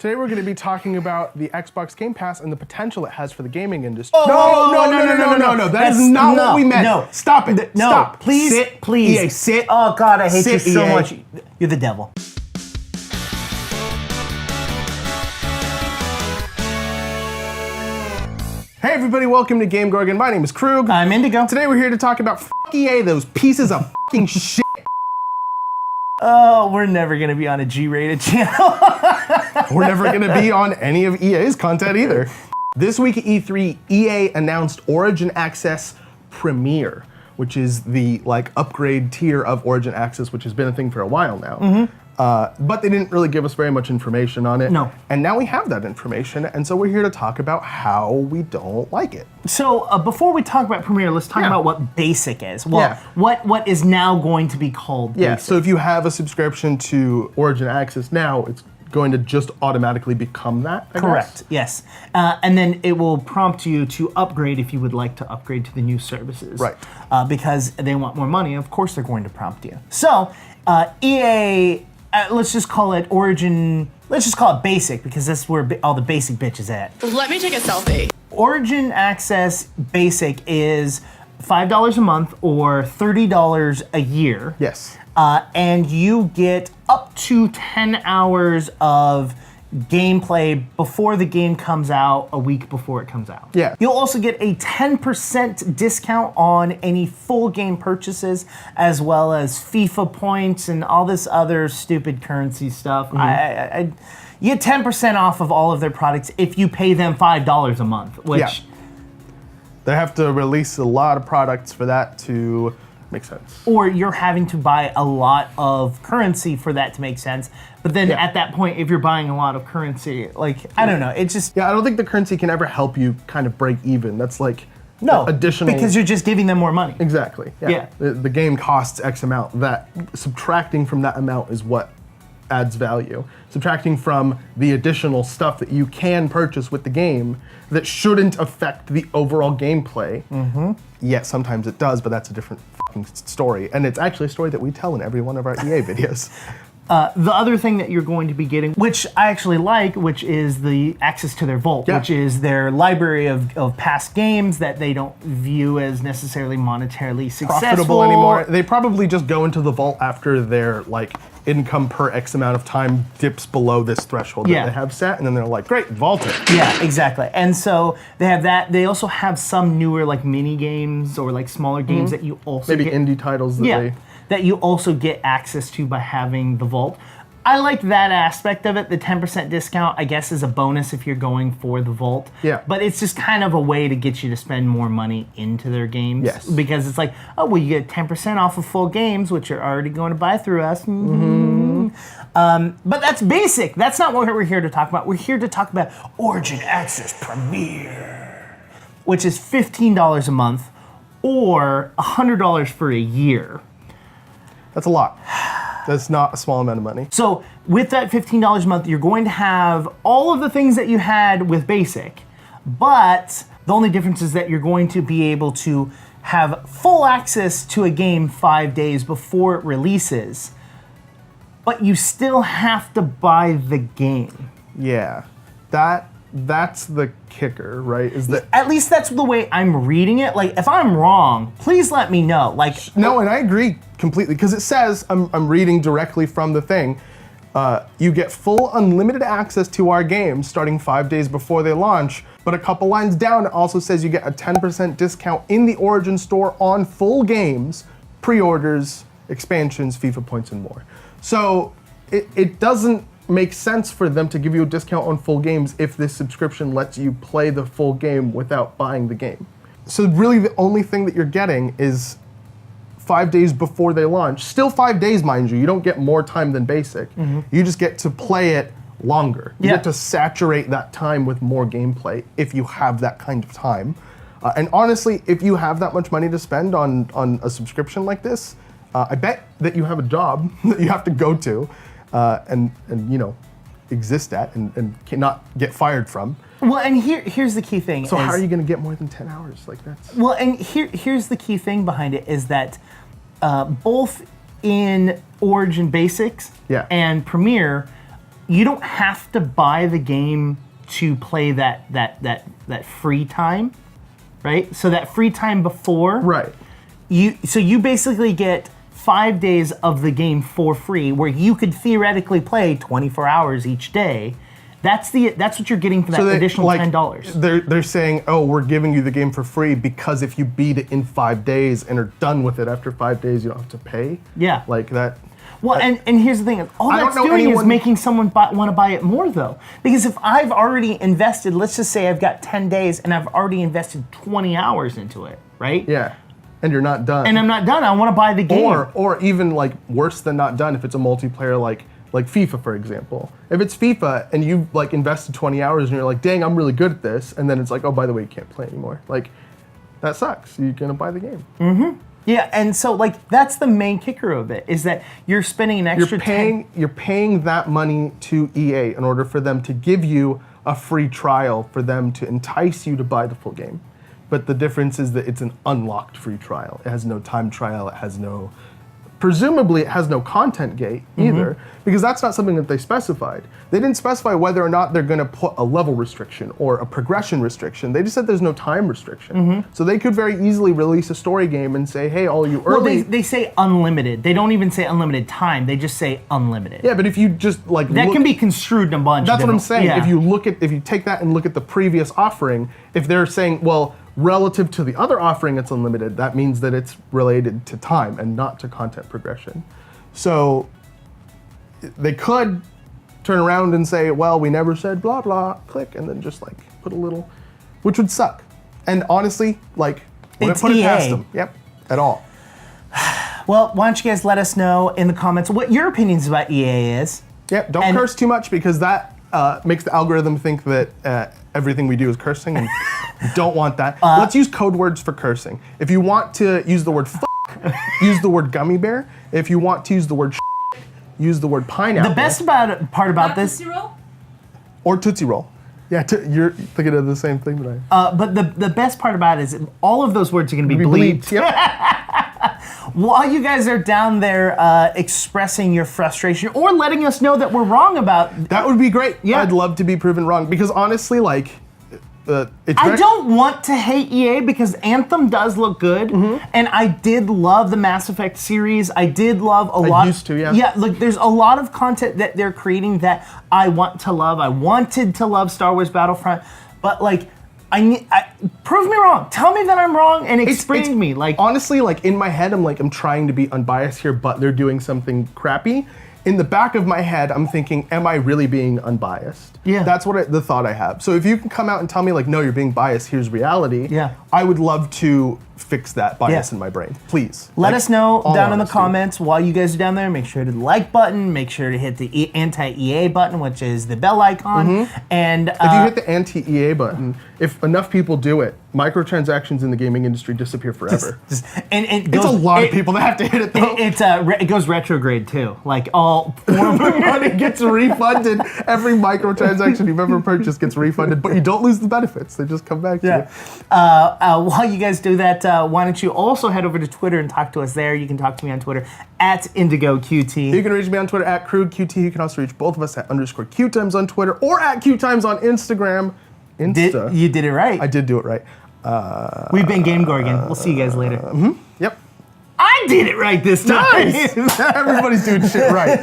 Today we're going to be talking about the Xbox Game Pass and the potential it has for the gaming industry. No. That is not what we meant. No. Stop it. No. Stop. Please. Sit. Please. EA, sit. Oh, God, I hate you Sit, so EA. much. You're the devil. Hey everybody, welcome to GameGorgon. My name is Krug. I'm Indigo. Today we're here to talk about EA, those pieces of fucking shit. Oh, we're never going to be on a G-rated channel. We're never going to be on any of EA's content either. This week at E3, EA announced Origin Access Premier, which is the upgrade tier of Origin Access, which has been a thing for a while now. But they didn't really give us very much information on it. No. And now we have that information, and so we're here to talk about how we don't like it. So before we talk about Premiere, let's talk about what Basic is. Well, what is now going to be called Basic. Yeah, so if you have a subscription to Origin Access now, it's going to just automatically become that, I Correct, guess? yes. And then it will prompt you to upgrade if you would like to upgrade to the new services. Right. Because they want more money, of course they're going to prompt you. So EA... let's just call it Origin, let's just call it Basic because that's where all the basic bitch is at. Let me take a selfie. Origin Access Basic is $5 a month or $30 a year. Yes. And you get up to 10 hours of gameplay before the game comes out, a week before it comes out. Yeah. You'll also get a 10% discount on any full game purchases, as well as FIFA points and all this other stupid currency stuff. You get 10% off of all of their products if you pay them $5 a month, which... They have to release a lot of products for that to make sense. Or you're having to buy a lot of currency for that to make sense. But then at that point, if you're buying a lot of currency, I don't know, it just... Yeah, I don't think the currency can ever help you kind of break even. That's no, additional... because you're just giving them more money. Exactly, yeah. The game costs X amount. That subtracting from that amount is what adds value. Subtracting from the additional stuff that you can purchase with the game that shouldn't affect the overall gameplay. Yeah, sometimes it does, but that's a different fucking story. And it's actually a story that we tell in every one of our EA videos. The other thing that you're going to be getting, which I actually like, which is the access to their vault, which is their library of past games that they don't view as necessarily monetarily successful. Profitable anymore. They probably just go into the vault after their income per X amount of time dips below this threshold that they have set, and then they're like, great, vault it. Yeah, exactly. And so they have that. They also have some newer mini games or smaller games that you also maybe get, indie titles that that you also get access to by having the vault. I like that aspect of it. The 10% discount, I guess, is a bonus if you're going for the vault. Yeah. But it's just kind of a way to get you to spend more money into their games. Yes. Because it's like, oh, well, you get 10% off of full games, which you're already going to buy through us. But that's Basic. That's not what we're here to talk about. We're here to talk about Origin Access Premier, which is $15 a month or $100 for a year. That's a lot. That's not a small amount of money. So with that $15 a month, you're going to have all of the things that you had with Basic, but the only difference is that you're going to be able to have full access to a game 5 days before it releases, but you still have to buy the game. Yeah, that's the kicker, right? Is that at least that's the way I'm reading it. If I'm wrong, please let me know. No, and I agree completely because it says I'm reading directly from the thing. You get full unlimited access to our games starting 5 days before they launch. But a couple lines down, it also says you get a 10% discount in the Origin store on full games, pre-orders, expansions, FIFA points, and more. So it doesn't make sense for them to give you a discount on full games if this subscription lets you play the full game without buying the game. So really the only thing that you're getting is 5 days before they launch. Still 5 days, mind you. You don't get more time than Basic. You just get to play it longer. You get to saturate that time with more gameplay if you have that kind of time. And honestly, if you have that much money to spend on a subscription like this, I bet that you have a job that you have to go to and exist at and cannot get fired from. Well, and here's the key thing. So how are you going to get more than 10 hours? That's... Well, and here's the key thing behind it is that both in Origin Basics and Premiere, you don't have to buy the game to play that free time, right? So that free time before, Right. you basically get 5 days of the game for free, where you could theoretically play 24 hours each day. That's what you're getting for that additional $10. They're saying, oh, we're giving you the game for free because if you beat it in 5 days and are done with it after 5 days, you don't have to pay. Yeah. Like that. Well, and here's the thing. All that's doing is making someone want to buy it more, though. Because if I've already invested, let's just say I've got 10 days and I've already invested 20 hours into it, right? Yeah. And you're not done. And I'm not done. I want to buy the game. Or even like worse than not done if it's a multiplayer like FIFA, for example. If it's FIFA and you've like invested 20 hours and you're like, dang, I'm really good at this, and then it's like, oh, by the way, you can't play anymore. Like, that sucks. You're gonna buy the game. Mm-hmm. Yeah, and so like that's the main kicker of it, is that you're spending an extra You're paying that money to EA in order for them to give you a free trial for them to entice you to buy the full game. But the difference is that it's an unlocked free trial. It has no time trial, it has no... Presumably, it has no content gate either, because that's not something that they specified. They didn't specify whether or not they're going to put a level restriction or a progression restriction. They just said there's no time restriction. So they could very easily release a story game and say, hey, all you early... Well, they say unlimited. They don't even say unlimited time. They just say unlimited. Yeah, but if you just like... That can be construed in a bunch. That's what I'm saying. Yeah. If you take that and look at the previous offering, if they're saying, well, relative to the other offering, it's unlimited, that means that it's related to time and not to content progression. So they could turn around and say, well, we never said blah, blah, click, and then just like put a little, which would suck. And honestly, like, wouldn't put it past them. Yep, at all. Well, why don't you guys let us know in the comments what your opinions about EA is. Yep, don't curse too much, because that makes the algorithm think that everything we do is cursing, and don't want that. Let's use code words for cursing. If you want to use the word f***, use the word gummy bear. If you want to use the word use the word pineapple. The best part about this... Tootsie Roll? Or Tootsie Roll. Yeah, you're thinking of the same thing that I... but the best part about it is all of those words are going to be bleeped. Yep. While you guys are down there expressing your frustration or letting us know that we're wrong about... That would be great. Yeah. I'd love to be proven wrong, because honestly, like... I don't want to hate EA, because Anthem does look good, and I did love the Mass Effect series. I did love a lot. I used to, yeah. Yeah, look, there's a lot of content that they're creating that I want to love. I wanted to love Star Wars Battlefront, but like, prove me wrong. Tell me that I'm wrong and explain me. Like, honestly, like in my head, I'm trying to be unbiased here, but they're doing something crappy. In the back of my head, I'm thinking, am I really being unbiased? Yeah. That's the thought I have. So if you can come out and tell me like, no, you're being biased, here's reality. Yeah. I would love to fix that bias in my brain. Please. Let Like, us know all down in the honesty. comments while you guys are down there. Make sure to like button. Make sure to hit the anti-EA button, which is the bell icon. And If you hit the anti-EA button, if enough people do it, microtransactions in the gaming industry disappear forever. and It's a lot of people that have to hit it though. It goes retrograde too. Like all form The money gets refunded. Every microtransaction you've ever purchased gets refunded, but you don't lose the benefits. They just come back to you. While you guys do that, why don't you also head over to Twitter and talk to us there. You can talk to me on Twitter at IndigoQT. You can reach me on Twitter at CrewQT. You can also reach both of us at _QueueTimes on Twitter or at QueueTimes on Instagram. You did it right. I did do it right. We've been GameGorgon. We'll see you guys later. Yep. I did it right this time. Nice. Everybody's doing shit right.